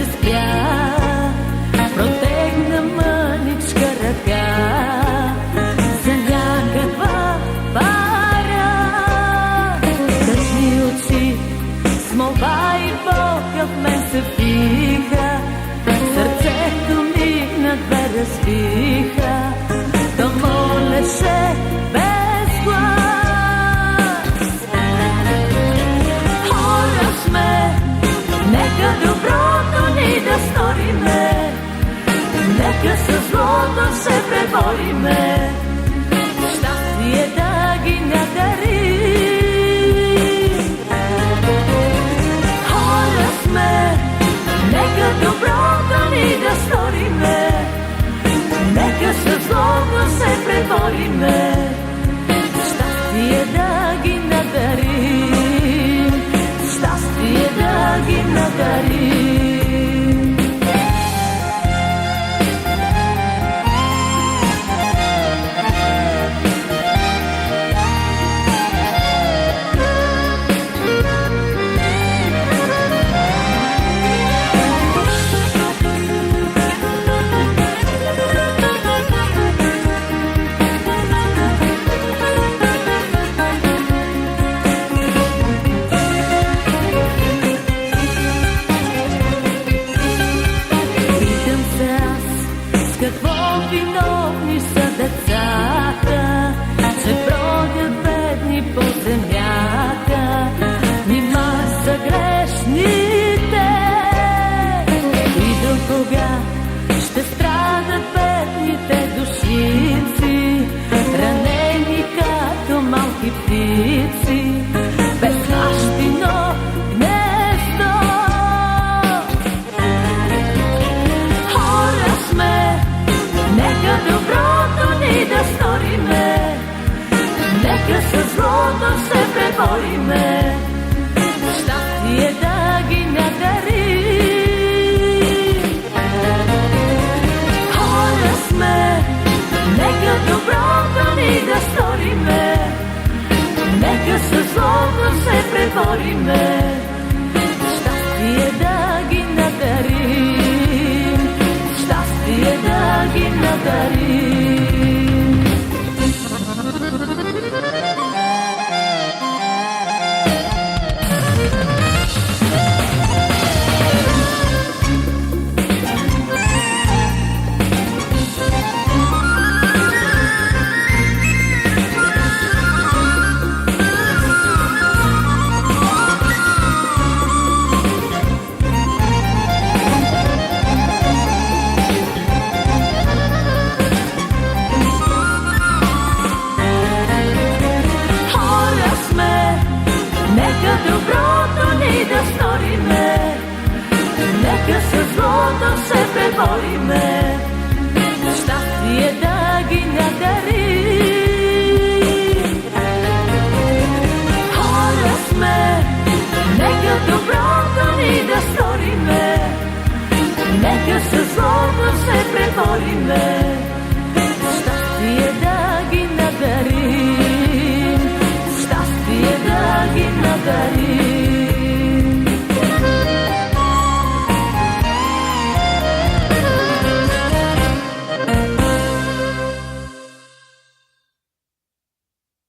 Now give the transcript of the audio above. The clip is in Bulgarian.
се спря, протегна мъничка ръка за някаква пара. Тъжни очи с молба и болка в мен се впиха, сърцето ми на две разбиха. Да молеше без глас. Хора сме, нека доброто ни да сториме, нека със злото се пребориме, щастие да ги надарим. Хора сме, нека доброто ни да сториме, нека със злото се пребориме, щастие да ги надарим, щастие да ги надарим. Какво виновни са децата, че бродят бедни по земята? Нима са грешните и до кога ще страдат бедните душици, ранени като малки птици, без бащино гнездо. Хора сме, нека доброто ни да сториме, нека със злото се пребориме, щастие да ги надарим. Хора сме, нека доброто ни да сториме, нека със злото се пребориме, щастие да ги надарим, щастие да ги надарим. Нека доброто ни да сториме, нека със злото се пребориме, щастие да ги надарим. Хора сме, нека доброто ни да сториме, нека със злото се пребориме, щастие да ги надарим, щастие да ги надарим.